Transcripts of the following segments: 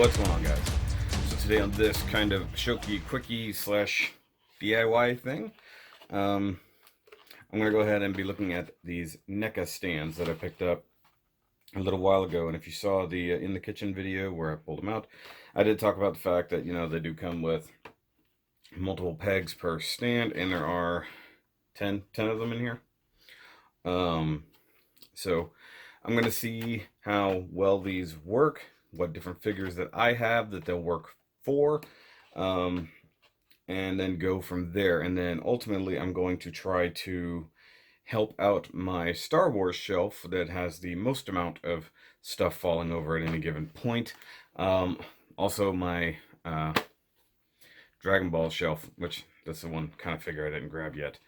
What's going on, guys? So today on this kind of Shoky Quickie slash DIY thing, I'm going to go ahead and be looking at these Neca stands that I picked up a little while ago. And if you saw the in the kitchen video where I pulled them out, I did talk about the fact that, you know, they do come with multiple pegs per stand, and there are 10 of them in here. So I'm going to see how well these work, what different figures that I have that they'll work for, and then go from there. And then ultimately I'm going to try to help out my Star Wars shelf that has the most amount of stuff falling over at any given point. Also my Dragon Ball shelf, which that's the one kind of figure I didn't grab yet.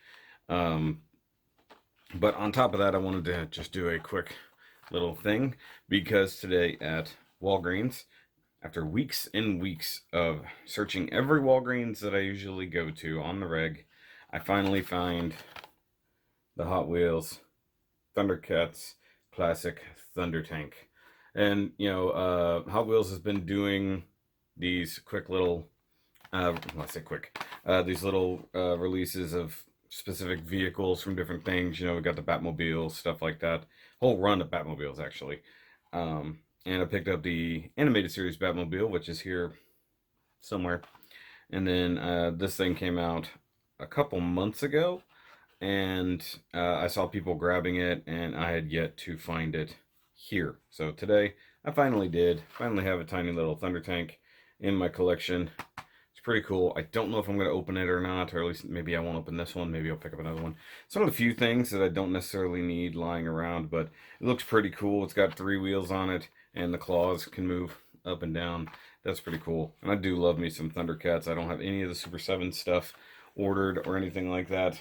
But on top of that, I wanted to just do a quick little thing, because today at Walgreens, after weeks and weeks of searching every Walgreens that I usually go to on the reg, I finally find the Hot Wheels Thundercats Classic Thunder Tank. And, you know, Hot Wheels has been doing these quick little, well, I say quick, these little releases of specific vehicles from different things. You know, we got the Batmobile, stuff like that. Whole run of Batmobiles, actually. And I picked up the animated series Batmobile, which is here somewhere. And then this thing came out a couple months ago, and I saw people grabbing it, and I had yet to find it here. So today, I finally did. Finally have a tiny little Thunder Tank in my collection. Pretty cool. I don't know if I'm going to open it or not, or at least maybe I won't open this one. Maybe I'll pick up another one. It's one of the few things that I don't necessarily need lying around, but it looks pretty cool. It's got 3 wheels on it, and the claws can move up and down. That's pretty cool. And I do love me some Thundercats. I don't have any of the Super 7 stuff ordered or anything like that,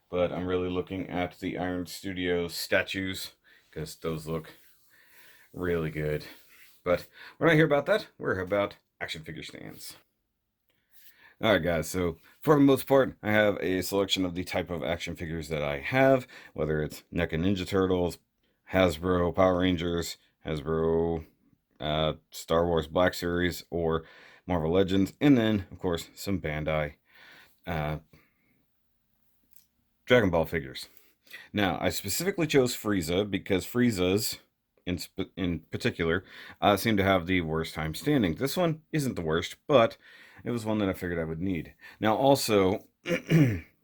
but I'm really looking at the Iron Studios statues, because those look really good. But we're not here about that. We're here about action figure stands. Alright guys, so for the most part, I have a selection of the type of action figures that I have, whether it's NECA Ninja Turtles, Hasbro Power Rangers, Hasbro Star Wars Black Series, or Marvel Legends, and then, of course, some Bandai Dragon Ball figures. Now, I specifically chose Frieza because Frieza's, in particular, seem to have the worst time standing. This one isn't the worst, but it was one that I figured I would need. Now, also,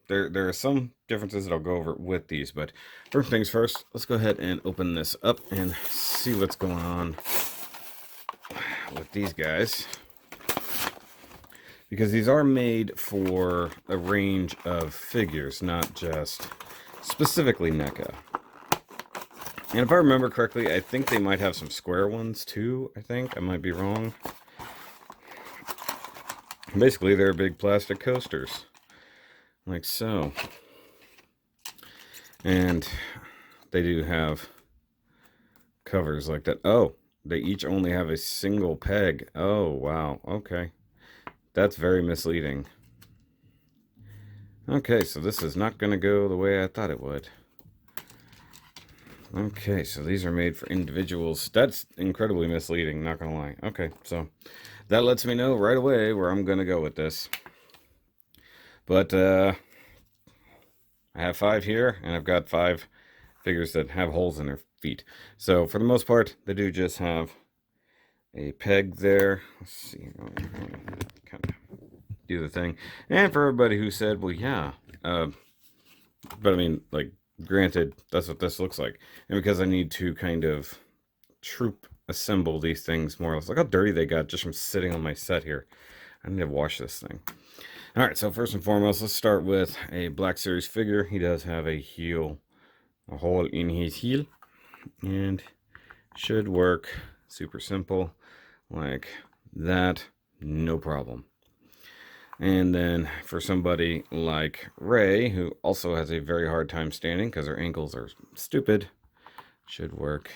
there are some differences that I'll go over with these, but first things first, let's go ahead and open this up and see what's going on with these guys. Because these are made for a range of figures, not just specifically NECA. And if I remember correctly, I think they might have some square ones too, I might be wrong. Basically, they're big plastic coasters, like so. And they do have covers like that. Oh, they each only have a single peg. Oh, wow. Okay. That's very misleading. Okay, so this is not going to go the way I thought it would. Okay, so these are made for individuals. That's incredibly misleading, not gonna lie. Okay, so that lets me know right away where I'm gonna go with this. But I have 5 here, and I've got 5 figures that have holes in their feet. So for the most part, they do just have a peg there. Let's see, kind of do the thing. And for everybody who said, well, yeah, but I mean, like, granted, that's what this looks like. And because I need to kind of troop assemble these things more or less. Look how dirty they got just from sitting on my set here. I need to wash this thing. Alright, so first and foremost, let's start with a Black Series figure. He does have a heel, a hole in his heel. And should work super simple like that. No problem. And then for somebody like Ray, who also has a very hard time standing because her ankles are stupid, should work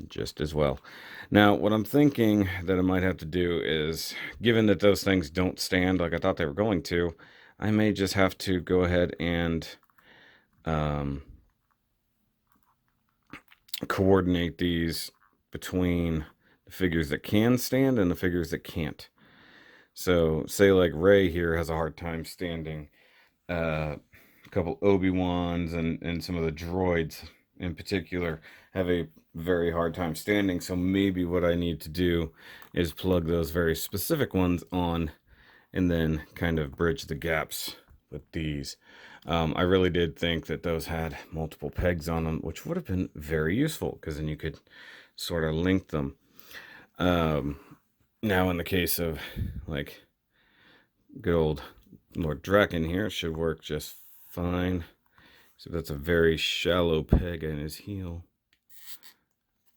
just as well. Now, what I'm thinking that I might have to do is, given that those things don't stand like I thought they were going to, I may just have to go ahead and coordinate these between the figures that can stand and the figures that can't. So, say like Ray here has a hard time standing. A couple Obi-Wans and some of the droids in particular have a very hard time standing. So maybe what I need to do is plug those very specific ones on and then kind of bridge the gaps with these. I really did think that those had multiple pegs on them, which would have been very useful because then you could sort of link them. Now in the case of like good old Lord Draken here, it should work just fine. So that's a very shallow peg in his heel.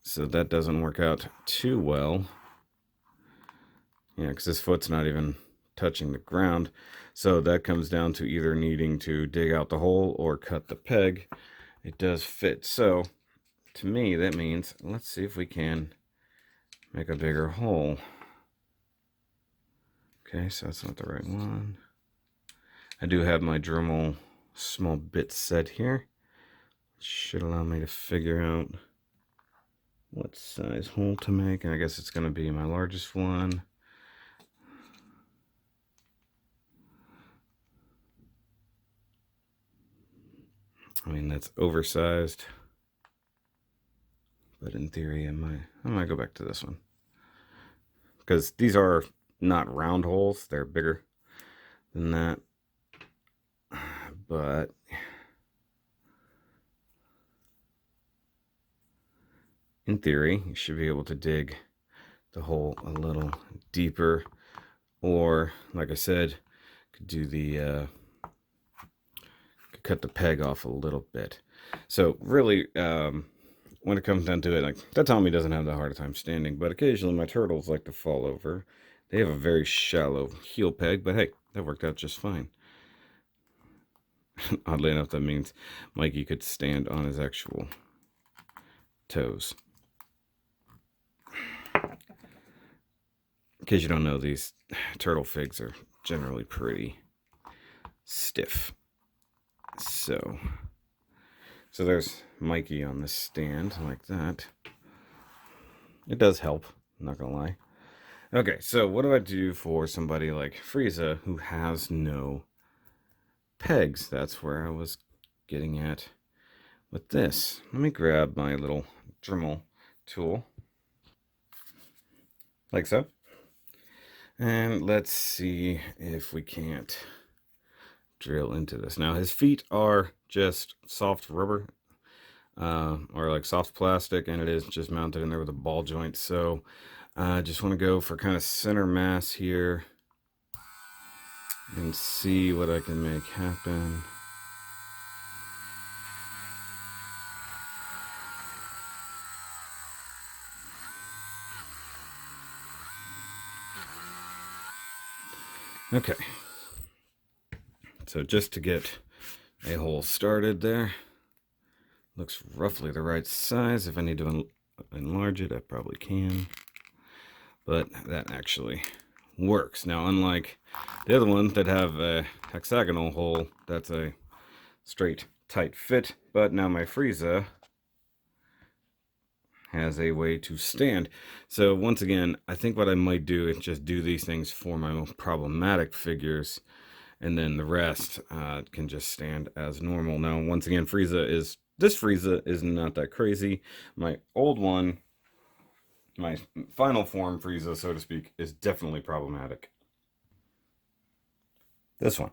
So that doesn't work out too well. Yeah, because his foot's not even touching the ground. So that comes down to either needing to dig out the hole or cut the peg. It does fit. So to me, that means let's see if we can make a bigger hole. Okay, so that's not the right one. I do have my Dremel small bit set here. Should allow me to figure out what size hole to make. And I guess it's going to be my largest one. I mean, that's oversized. But in theory, I might go back to this one. Because these are not round holes. They're bigger than that. But in theory, you should be able to dig the hole a little deeper. Or, like I said, could do the could cut the peg off a little bit. So really, when it comes down to it, like that Tommy doesn't have that hard a time standing, but occasionally my turtles like to fall over. They have a very shallow heel peg, but hey, that worked out just fine. Oddly enough, that means Mikey could stand on his actual toes. In case you don't know, these turtle figs are generally pretty stiff. So there's Mikey on the stand like that. It does help, I'm not gonna lie. Okay, so what do I do for somebody like Frieza who has no pegs? That's where I was getting at with this. Let me grab my little Dremel tool, like so. And let's see if we can't drill into this. Now, his feet are just soft rubber, or like soft plastic, and it is just mounted in there with a ball joint. So I just want to go for kind of center mass here and see what I can make happen. Okay, so just to get a hole started there, looks roughly the right size. If I need to enlarge it, I probably can, but that actually works. Now, unlike the other ones that have a hexagonal hole, that's a straight tight fit, but now my Frieza has a way to stand. So once again, I think what I might do is just do these things for my most problematic figures, and then the rest can just stand as normal. Now, once again, this Frieza is not that crazy. My old one, my final form Frieza, so to speak, is definitely problematic. This one.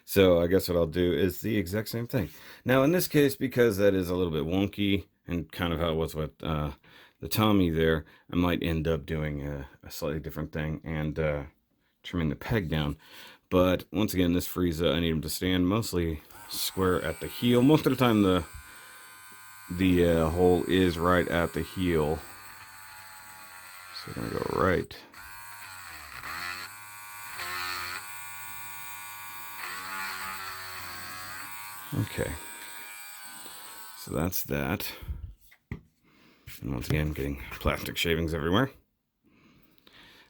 So I guess what I'll do is the exact same thing. Now, in this case, because that is a little bit wonky, and kind of how it was with the Tommy there, I might end up doing a slightly different thing and trimming the peg down. But once again, this Frieza, I need him to stand mostly square at the heel. Most of the time, the hole is right at the heel. So we're gonna go right. Okay. So that's that. And once again, getting plastic shavings everywhere.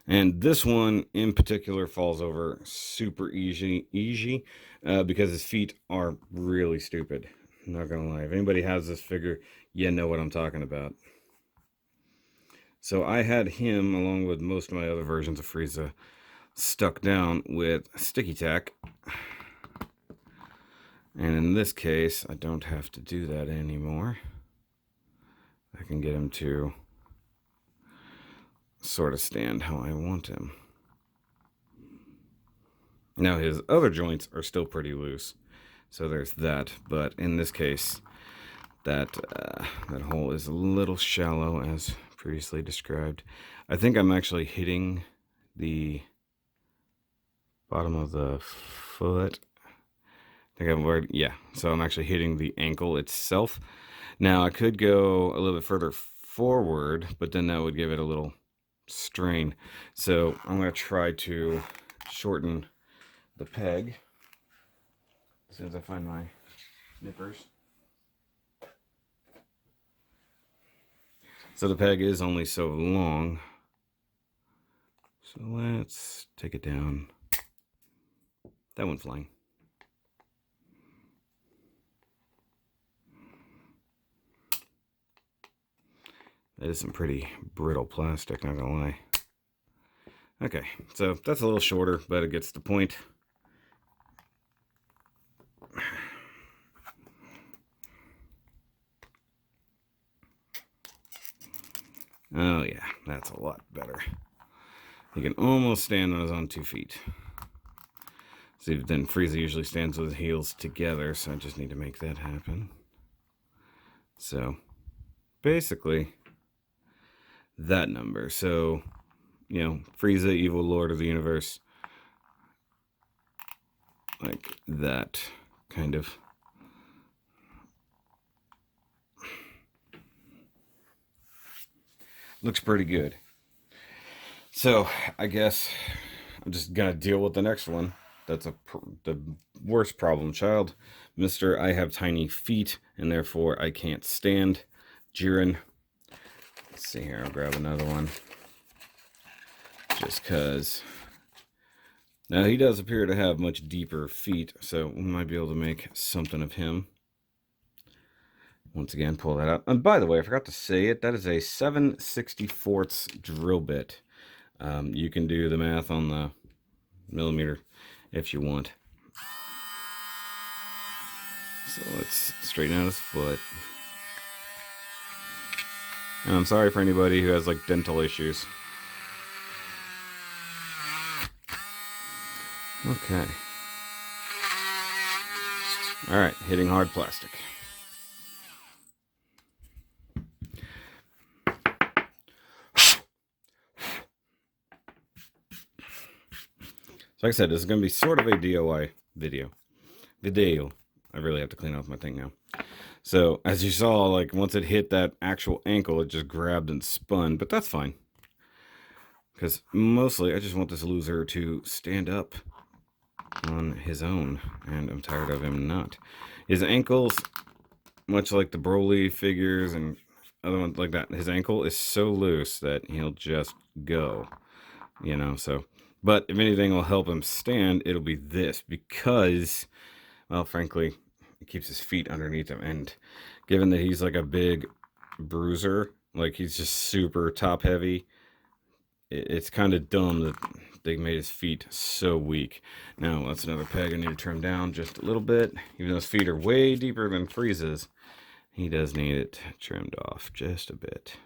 And this one in particular falls over super easy because his feet are really stupid. I'm not gonna lie. If anybody has this figure, you know what I'm talking about. So I had him, along with most of my other versions of Frieza, stuck down with sticky tack. And in this case, I don't have to do that anymore. I can get him to sort of stand how I want him. Now his other joints are still pretty loose, so there's that. But in this case, that hole is a little shallow, as previously described. I think I'm actually hitting the bottom of the foot. I think I'm already, yeah. So I'm actually hitting the ankle itself. Now I could go a little bit further forward, but then that would give it a little strain. So I'm going to try to shorten the peg as soon as I find my nippers. So the peg is only so long. So let's take it down. That went flying. That is some pretty brittle plastic, not gonna lie. Okay, so that's a little shorter, but it gets the point. Oh yeah, that's a lot better. He can almost stand on his own 2 feet. See, then Frieza usually stands with his heels together, so I just need to make that happen. So, basically, that number. So, you know, Frieza, evil lord of the universe. Like that, kind of. Looks pretty good. So, I guess I'm just gonna deal with the next one. That's the worst problem child. Mr. I have tiny feet, and therefore I can't stand. Cheerin. Let's see here, I'll grab another one. Just because. Now, he does appear to have much deeper feet, so we might be able to make something of him. Once again, pull that out. And by the way, I forgot to say it, that is a 7/64 drill bit. You can do the math on the millimeter if you want. So let's straighten out his foot. And I'm sorry for anybody who has like dental issues. Okay. Alright, hitting hard plastic. So like I said, this is going to be sort of a DIY video. I really have to clean off my thing now. So, as you saw, like, once it hit that actual ankle, it just grabbed and spun. But that's fine. Because mostly, I just want this loser to stand up on his own. And I'm tired of him not. His ankles, much like the Broly figures and other ones like that, his ankle is so loose that he'll just go. You know, so... But if anything will help him stand, it'll be this. Because, well, frankly, it keeps his feet underneath him. And given that he's like a big bruiser, like he's just super top heavy, it's kind of dumb that they made his feet so weak. Now, that's another peg I need to trim down just a little bit. Even though his feet are way deeper than Frieza's, he does need it trimmed off just a bit.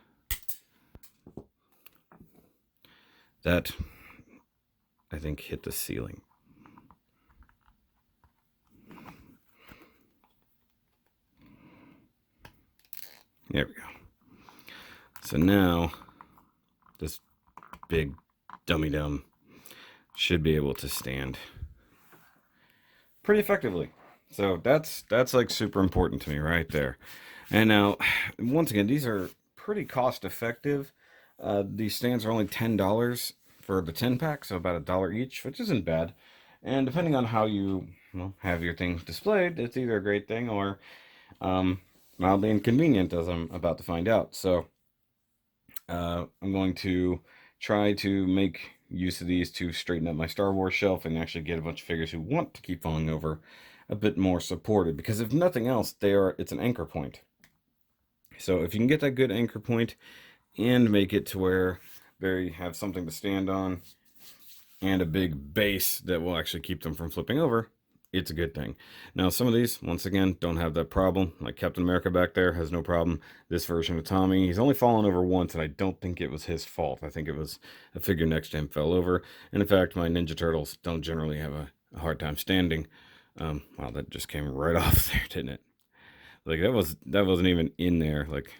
That... I think hit the ceiling. There we go. So now, this big dummy-dumb should be able to stand pretty effectively. So that's like super important to me right there. And now, once again, these are pretty cost-effective. These stands are only $10 for the 10-pack, so about $1 each, which isn't bad. And depending on how you have your things displayed, it's either a great thing or mildly inconvenient, as I'm about to find out. So I'm going to try to make use of these to straighten up my Star Wars shelf and actually get a bunch of figures who want to keep falling over a bit more supported. Because if nothing else, it's an anchor point. So if you can get that good anchor point, and make it to where they have something to stand on and a big base that will actually keep them from flipping over, it's a good thing. Now, some of these, once again, don't have that problem. Like Captain America back there has no problem. This version of Tommy, he's only fallen over once, and I don't think it was his fault. I think it was a figure next to him fell over. And in fact, my Ninja Turtles don't generally have a hard time standing. Wow, that just came right off there, didn't it? Like that wasn't even in there. Like,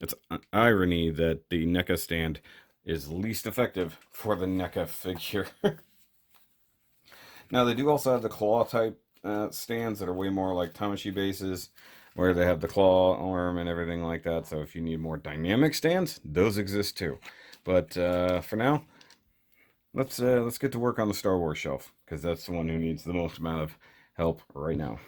it's an irony that the Neca stand is least effective for the Neca figure. Now, they do also have the claw type stands that are way more like Tamashii bases, where they have the claw arm and everything like that. So if you need more dynamic stands, those exist too. But for now, let's get to work on the Star Wars shelf, because that's the one who needs the most amount of help right now.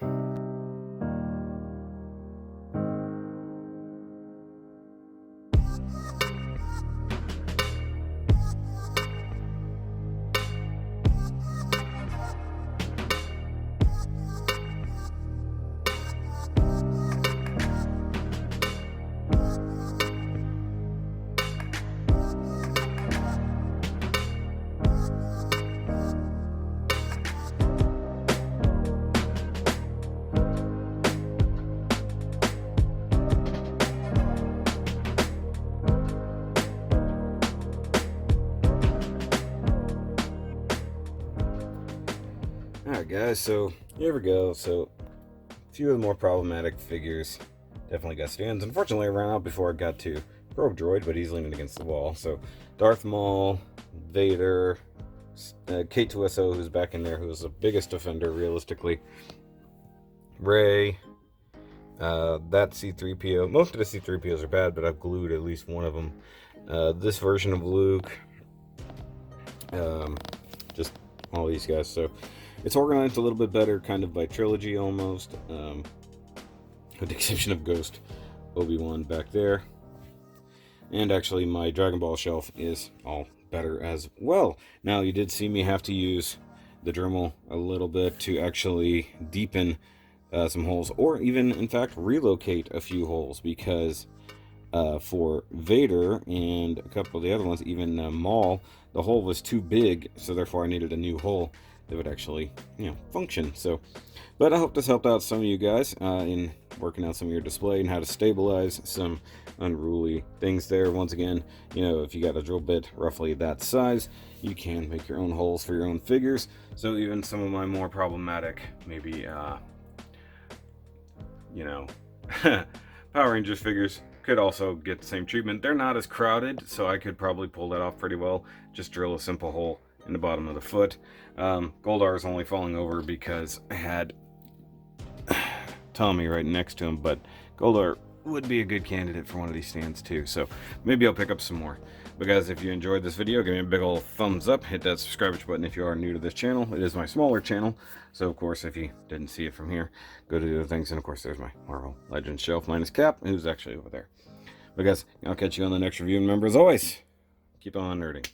Alright guys, so here we go. So a few of the more problematic figures definitely got stands. Unfortunately, I ran out before I got to Probe Droid, but he's leaning against the wall. So Darth Maul, Vader, K2SO, who's back in there, who's the biggest offender realistically, Rey, that C-3PO. Most of the C-3POs are bad, but I've glued at least one of them. This version of Luke, just all these guys. So it's organized a little bit better, kind of by trilogy almost, with the exception of Ghost Obi-Wan back there. And actually my Dragon Ball shelf is all better as well. Now, you did see me have to use the Dremel a little bit to actually deepen some holes, or even in fact relocate a few holes, because for Vader and a couple of the other ones, even Maul, the hole was too big, so therefore I needed a new hole that would actually, function. So, but I hope this helped out some of you guys in working out some of your display and how to stabilize some unruly things there. Once again, if you got a drill bit roughly that size, you can make your own holes for your own figures. So even some of my more problematic, maybe, Power Rangers figures could also get the same treatment. They're not as crowded, so I could probably pull that off pretty well. Just drill a simple hole in the bottom of the foot. Goldar is only falling over because I had Tommy right next to him, but Goldar would be a good candidate for one of these stands too. So maybe I'll pick up some more. But guys, if you enjoyed this video, give me a big old thumbs up. Hit that subscribe button if you are new to this channel. It is my smaller channel. So of course, if you didn't see it from here, go to the other things. And of course, there's my Marvel Legends shelf minus Cap, who's actually over there. But guys, I'll catch you on the next review. And remember, as always, keep on nerding.